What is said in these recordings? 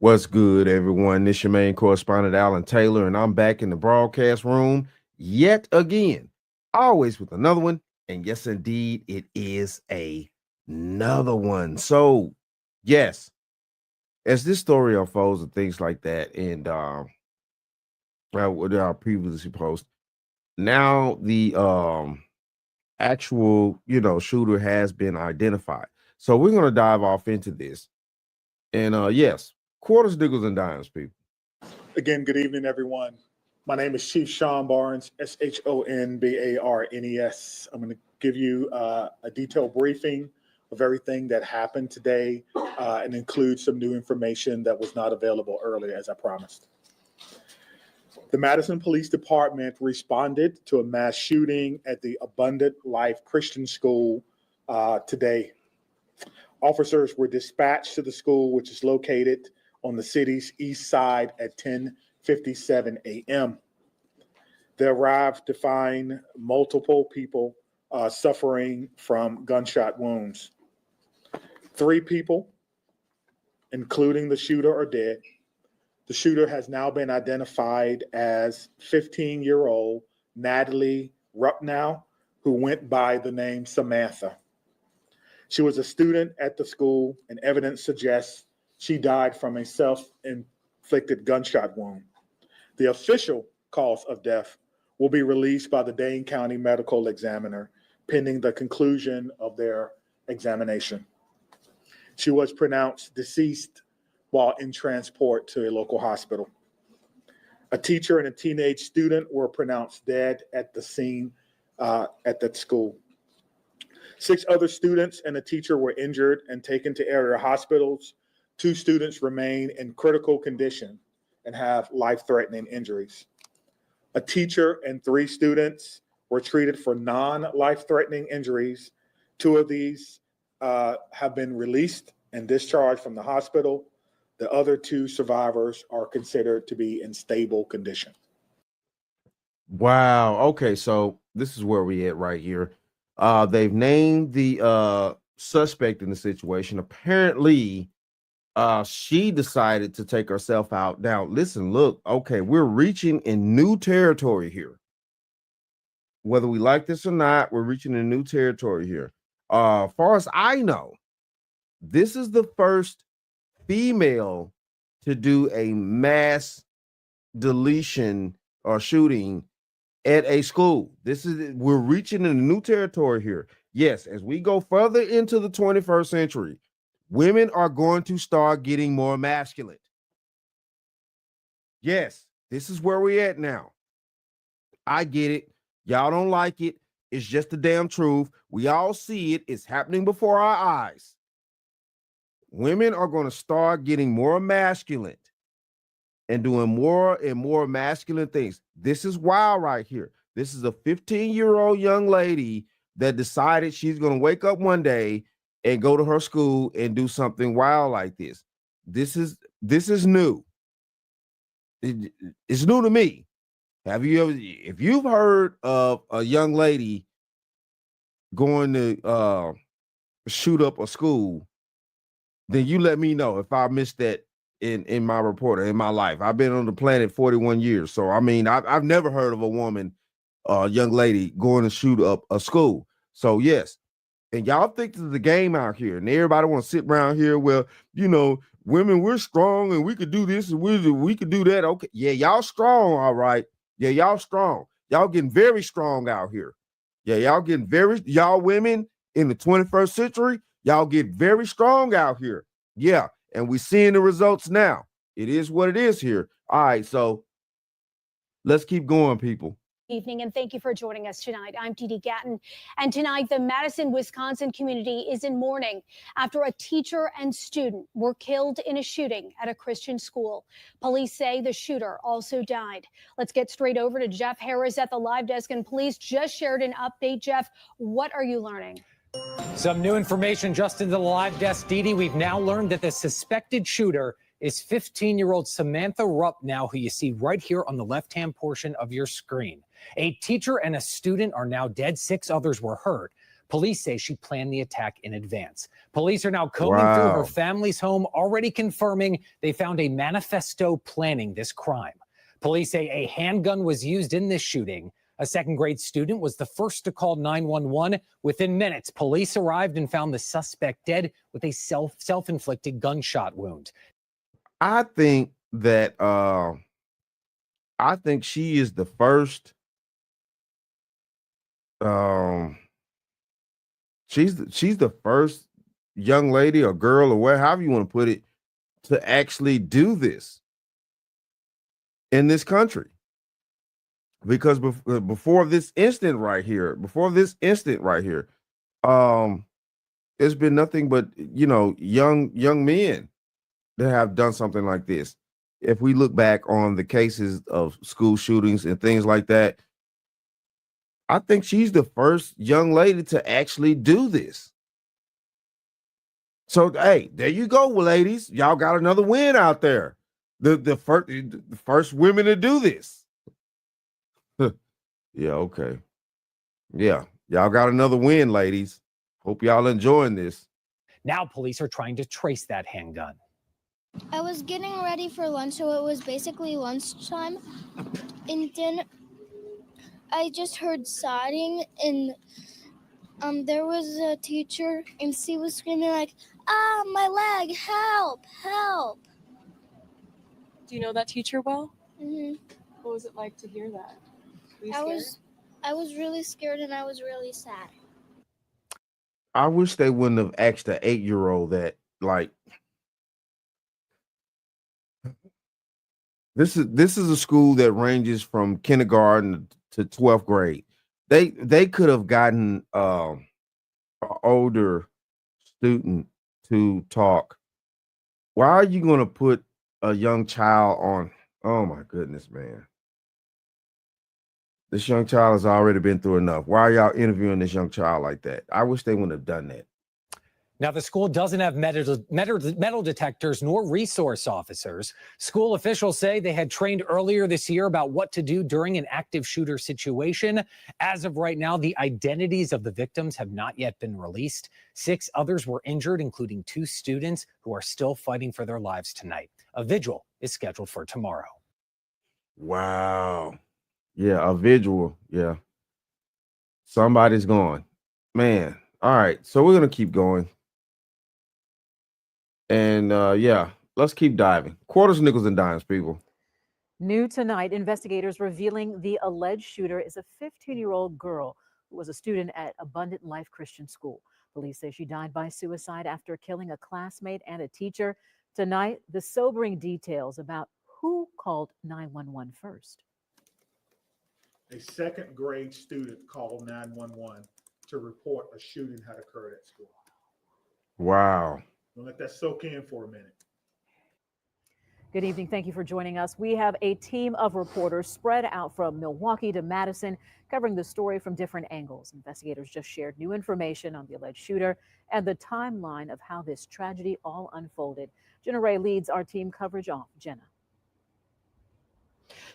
What's good, everyone? This your main correspondent, Alan Taylor, and I'm back in the broadcast room yet again, always with another one. And yes, indeed, it is another one. So, yes, as this story unfolds and things like that, and what I previously posted, now the actual shooter has been identified. So we're gonna dive off into this, and yes, quarters, nickels, and dimes, people. Again, good evening, everyone. My name is Chief Sean Barnes, Shonbarnes. I'm going to give you a detailed briefing of everything that happened today and include some new information that was not available earlier, as I promised. The Madison Police Department responded to a mass shooting at the Abundant Life Christian School today. Officers were dispatched to the school, which is located on the city's east side at 10:57 a.m. They arrived to find multiple people suffering from gunshot wounds. 3 people, including the shooter, are dead. The shooter has now been identified as 15-year-old Natalie Rupnow, who went by the name Samantha. She was a student at the school, and evidence suggests she died from a self-inflicted gunshot wound. The official cause of death will be released by the Dane County Medical Examiner pending the conclusion of their examination. She was pronounced deceased while in transport to a local hospital. A teacher and a teenage student were pronounced dead at the scene at that school. 6 other students and a teacher were injured and taken to area hospitals. 2 students remain in critical condition and have life-threatening injuries. A teacher and 3 students were treated for non-life-threatening injuries. 2 of these have been released and discharged from the hospital. The other 2 survivors are considered to be in stable condition. Wow. Okay, so this is where we at right here. They've named the suspect in the situation. Apparently, she decided to take herself out. Now, listen, look, okay, we're reaching in new territory here. Whether we like this or not, we're reaching in new territory here. Far as I know, this is the first female to do a mass deletion or shooting at a school. We're reaching in a new territory here. Yes, as we go further into the 21st century, women are going to start getting more masculine. Yes, this is where we're at now. I get it. Y'all don't like it. It's just the damn truth. We all see it. It's happening before our eyes. Women are going to start getting more masculine and doing more and more masculine things. This is wild right here. This is a 15-year-old young lady that decided she's going to wake up one day and go to her school and do something wild like this. This is new. It's new to me. If you've heard of a young lady going to shoot up a school, then you let me know if I missed that in my report or in my life. I've been on the planet 41 years. So, I mean, I've never heard of a woman, young lady going to shoot up a school. So, yes. And y'all think this is the game out here. And everybody want to sit around here, well, women, we're strong and we could do this and we could do that. Okay. Yeah, y'all strong, all right. Yeah, y'all strong. Y'all getting very strong out here. Yeah, y'all women in the 21st century, y'all get very strong out here. Yeah. And we're seeing the results now. It is what it is here. All right, so let's keep going, people. Evening, and thank you for joining us tonight. I'm Dee Dee Gatton, and tonight the Madison, Wisconsin community is in mourning after a teacher and student were killed in a shooting at a Christian school. Police say the shooter also died. Let's get straight over to Jeff Harris at the live desk, and police just shared an update. Jeff, what are you learning? Some new information just into the live desk, Dee Dee. We've now learned that the suspected shooter is 15-year-old Samantha Rupnow, who you see right here on the left-hand portion of your screen. A teacher and a student are now dead. 6 others were hurt. Police say she planned the attack in advance. Police are now combing through her family's home, already confirming they found a manifesto planning this crime. Police say a handgun was used in this shooting. A second-grade student was the first to call 911. Within minutes, police arrived and found the suspect dead with a self-inflicted gunshot wound. I think that I think she is the first. She's the first young lady or girl or however you want to put it to actually do this in this country. Because before this instant right here, it's been nothing but young men that have done something like this. If we look back on the cases of school shootings and things like that, I think she's the first young lady to actually do this. So, hey, there you go, ladies. Y'all got another win out there. The first women to do this. Yeah, okay. Yeah, y'all got another win, ladies. Hope y'all enjoying this. Now police are trying to trace that handgun. I was getting ready for lunch, so it was basically lunchtime. And then I just heard sobbing, and there was a teacher, and she was screaming like, "Ah, my leg! Help! Help!" Do you know that teacher well? Mm-hmm. What was it like to hear that? Were you scared? I was really scared, and I was really sad. I wish they wouldn't have asked the 8-year-old that, like, this is a school that ranges from kindergarten to 12th grade. They could have gotten an older student to talk. Why are you going to put a young child on? Oh my goodness, man. This young child has already been through enough. Why are y'all interviewing this young child like that? I wish they wouldn't have done that. Now, the school doesn't have metal detectors nor resource officers. School officials say they had trained earlier this year about what to do during an active shooter situation. As of right now, the identities of the victims have not yet been released. 6 others were injured, including 2 students who are still fighting for their lives tonight. A vigil is scheduled for tomorrow. Wow. Yeah, a vigil. Yeah. Somebody's gone. Man. All right. So we're going to keep going. And yeah, let's keep diving. Quarters, nickels, and dimes, people. New tonight, investigators revealing the alleged shooter is a 15-year-old girl who was a student at Abundant Life Christian School. Police say she died by suicide after killing a classmate and a teacher. Tonight, the sobering details about who called 911 first. A second grade student called 911 to report a shooting had occurred at school. Wow. We'll let that soak in for a minute. Good evening. Thank you for joining us. We have a team of reporters spread out from Milwaukee to Madison, covering the story from different angles. Investigators just shared new information on the alleged shooter and the timeline of how this tragedy all unfolded. Jenna Ray leads our team coverage off. Jenna.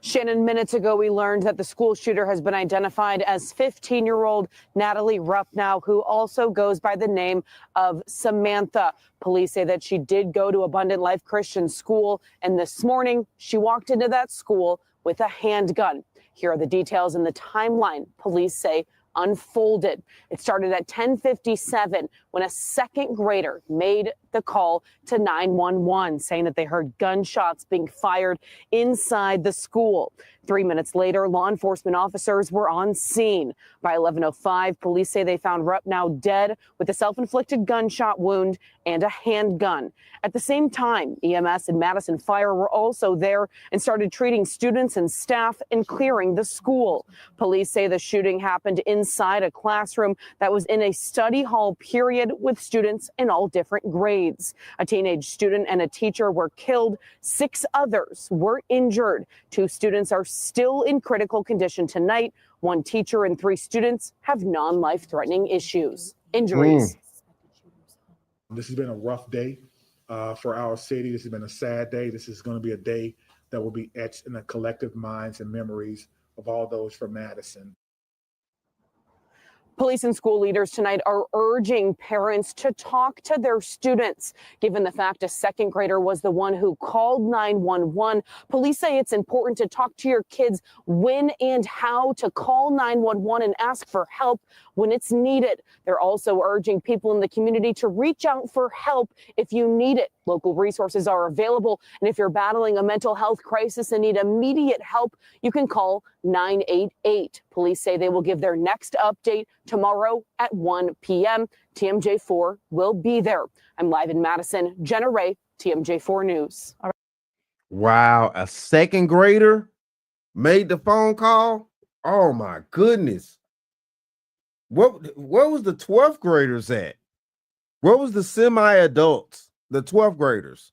Shannon, minutes ago, we learned that the school shooter has been identified as 15-year-old Natalie Rupnow, who also goes by the name of Samantha. Police say that she did go to Abundant Life Christian School, and this morning she walked into that school with a handgun. Here are the details in the timeline police say unfolded. It started at 10:57 when a second grader made the call to 911 saying that they heard gunshots being fired inside the school. 3 minutes later, law enforcement officers were on scene. By 11:05, police say they found Rupnow dead with a self-inflicted gunshot wound and a handgun. At the same time, EMS and Madison Fire were also there and started treating students and staff and clearing the school. Police say the shooting happened inside a classroom that was in a study hall period with students in all different grades. A teenage student and a teacher were killed. 6 others were injured. 2 students are still in critical condition tonight. 1 teacher and 3 students have non-life-threatening injuries. This has been a rough day for our city. This has been a sad day. This is going to be a day that will be etched in the collective minds and memories of all those from Madison. Police and school leaders tonight are urging parents to talk to their students. Given the fact a second grader was the one who called 911, police say it's important to talk to your kids when and how to call 911 and ask for help when it's needed. They're also urging people in the community to reach out for help if you need it. Local resources are available, and if you're battling a mental health crisis and need immediate help, you can call 988. Police say they will give their next update tomorrow at 1 p.m. TMJ4 will be there. I'm live in Madison. Jenna Ray, TMJ4 News. Wow, a second grader made the phone call. Oh my goodness. Where was the 12th graders at? Where was the semi-adults, the 12th graders?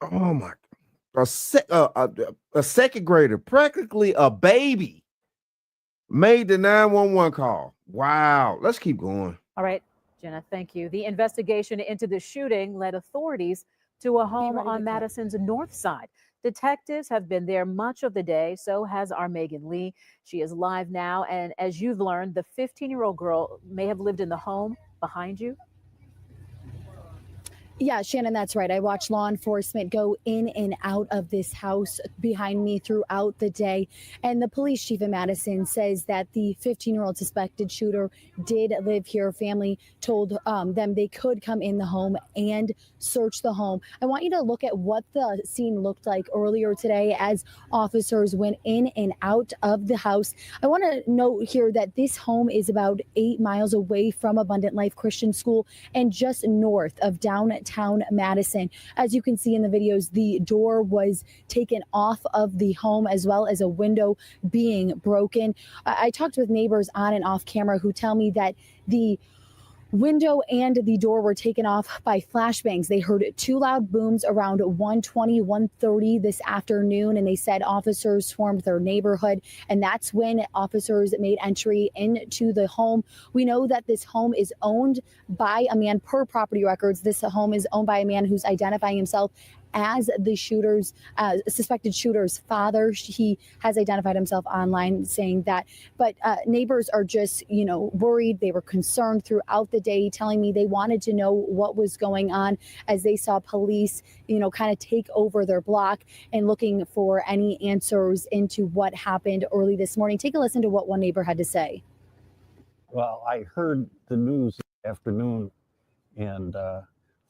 Oh my, a second grader, practically a baby, made the 911 call. Wow, let's keep going. All right, Jenna, thank you. The investigation into the shooting led authorities to a home on Madison's north side. Detectives have been there much of the day. So has our Megan Lee. She is live now. And as you've learned, the 15-year-old girl may have lived in the home behind you. Yeah, Shannon, that's right. I watched law enforcement go in and out of this house behind me throughout the day. And the police chief in Madison says that the 15-year-old suspected shooter did live here. Family told them they could come in the home and search the home. I want you to look at what the scene looked like earlier today as officers went in and out of the house. I want to note here that this home is about 8 miles away from Abundant Life Christian School and just north of downtown Madison. As you can see in the videos, the door was taken off of the home as well as a window being broken. I talked with neighbors on and off camera who tell me that the window and the door were taken off by flashbangs. They heard 2 loud booms around 1:20, 1:30 this afternoon, and they said officers swarmed their neighborhood, and that's when officers made entry into the home. We know that this home is owned by a man per property records. This home is owned by a man who's identifying himself as the suspected shooter's father. He has identified himself online saying that, but neighbors are just, worried. They were concerned throughout the day, telling me they wanted to know what was going on as they saw police, kind of take over their block and looking for any answers into what happened early this morning. Take a listen to what one neighbor had to say. Well, I heard the news this afternoon and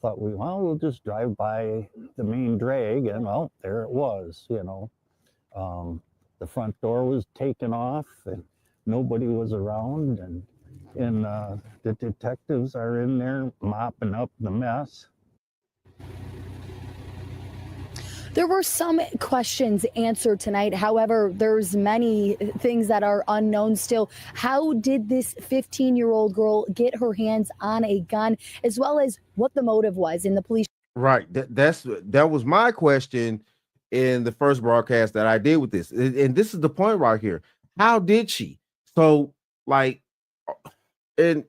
thought we'll just drive by the main drag, and well, there it was. The front door was taken off and nobody was around, and the detectives are in there mopping up the mess. There were some questions answered tonight. However, there's many things that are unknown still. How did this 15-year-old girl get her hands on a gun, as well as what the motive was in the police? Right. That was my question in the first broadcast that I did with this. And this is the point right here. How did she? So, and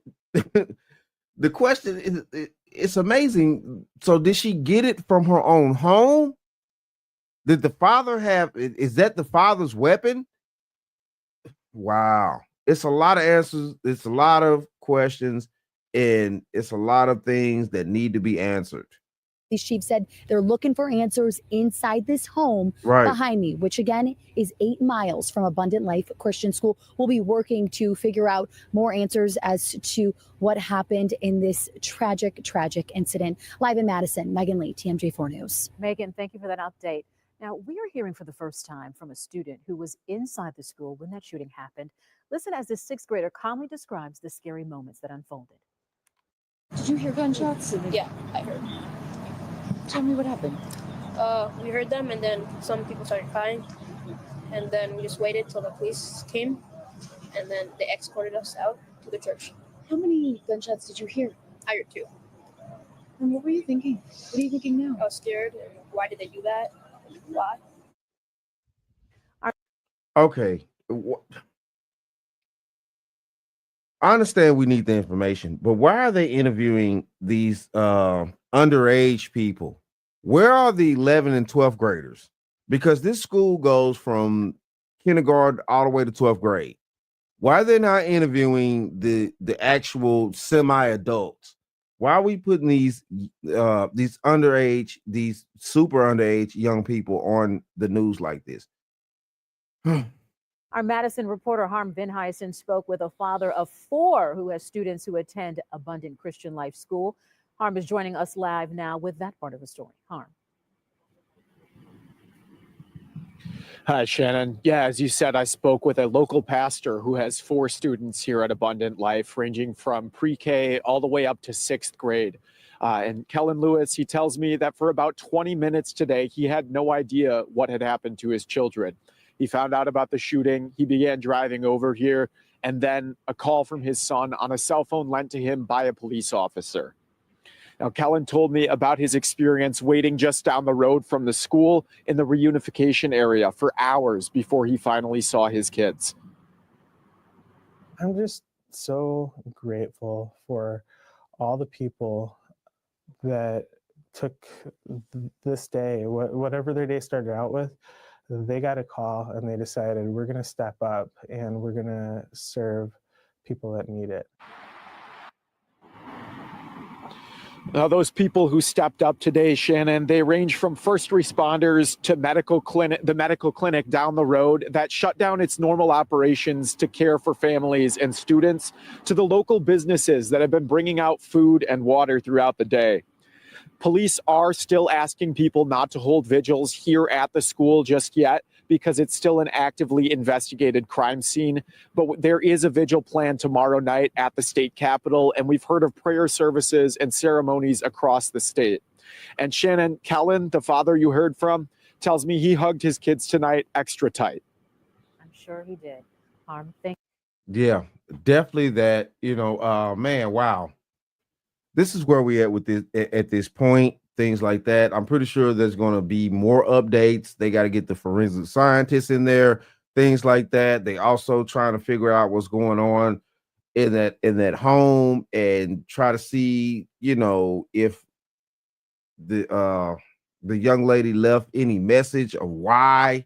the question is, it's amazing. So did she get it from her own home? Did the father is that the father's weapon? Wow. It's a lot of answers. It's a lot of questions, and it's a lot of things that need to be answered. The chief said they're looking for answers inside this home behind me, which again is 8 miles from Abundant Life Christian School. We'll be working to figure out more answers as to what happened in this tragic incident. Live in Madison, Megan Lee, TMJ4 News. Megan, thank you for that update. Now, we are hearing for the first time from a student who was inside the school when that shooting happened. Listen as this 6th grader calmly describes the scary moments that unfolded. Did you hear gunshots? Yeah, I heard. Tell me what happened. We heard them, and then some people started crying, and then we just waited till the police came, and then they escorted us out to the church. How many gunshots did you hear? I heard 2. And what were you thinking? What are you thinking now? I was scared. Why did they do that? Why? Okay. I understand we need the information, but why are they interviewing these underage people? Where are the 11 and 12th graders? Because this school goes from kindergarten all the way to 12th grade. Why are they not interviewing the actual semi-adults? Why are we putting these underage, these super underage young people on the news like this? Our Madison reporter Harm Vinheisen spoke with a father of 4 who has students who attend Abundant Christian Life School. Harm is joining us live now with that part of the story. Harm. Hi, Shannon. Yeah, as you said, I spoke with a local pastor who has 4 students here at Abundant Life, ranging from pre-K all the way up to 6th grade. And Kellen Lewis, he tells me that for about 20 minutes today, he had no idea what had happened to his children. He found out about the shooting. He began driving over here, and then a call from his son on a cell phone lent to him by a police officer. Now, Kellen told me about his experience waiting just down the road from the school in the reunification area for hours before he finally saw his kids. I'm just so grateful for all the people that took this day, whatever their day started out with. They got a call and they decided we're going to step up and we're going to serve people that need it. Now, those people who stepped up today, Shannon, they range from first responders to the medical clinic down the road that shut down its normal operations to care for families and students, to the local businesses that have been bringing out food and water throughout the day. Police are still asking people not to hold vigils here at the school just yet because it's still an actively investigated crime scene. But there is a vigil planned tomorrow night at the state capitol, and we've heard of prayer services and ceremonies across the state. And Shannon, Kellen, the father you heard from, tells me he hugged his kids tonight extra tight. I'm sure he did. Harm, thank you. Yeah, definitely that, man, wow. This is where we at this point, things like that. I'm pretty sure there's going to be more updates. They got to get the forensic scientists in there, things like that. They also trying to figure out what's going on in that home and try to see, if the young lady left any message of why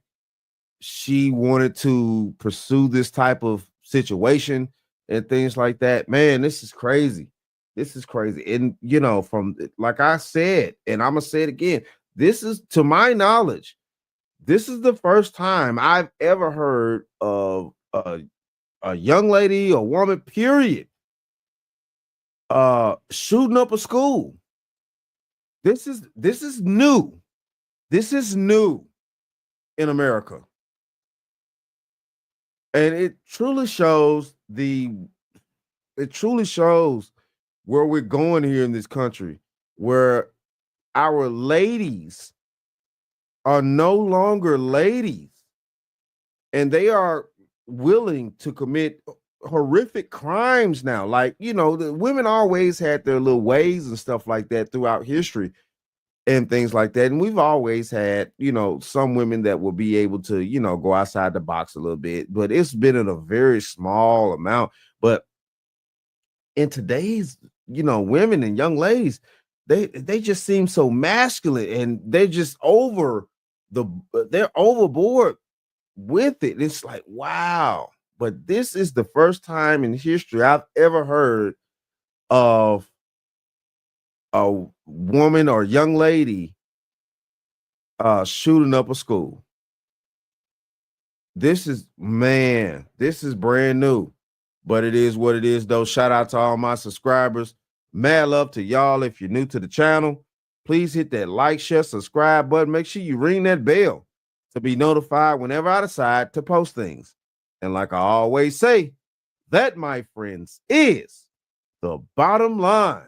she wanted to pursue this type of situation and things like that. Man, this is crazy. This is crazy. And, from like I said, and I'm going to say it again, this is, to my knowledge, this is the first time I've ever heard of a young lady, a woman, period, shooting up a school. This is new. This is new in America. And it truly shows where we're going here in this country, where our ladies are no longer ladies and they are willing to commit horrific crimes now. Like, the women always had their little ways and stuff like that throughout history and things like that. And we've always had, some women that will be able to, go outside the box a little bit, but it's been in a very small amount. But in today's, women and young ladies, they just seem so masculine and they're just they're overboard with it. It's like, wow. But this is the first time in history I've ever heard of a woman or young lady shooting up a school. This is brand new. But it is what it is, though. Shout out to all my subscribers. Mad love to y'all. If you're new to the channel, please hit that like, share, subscribe button. Make sure you ring that bell to be notified whenever I decide to post things. And like I always say, that, my friends, is the bottom line.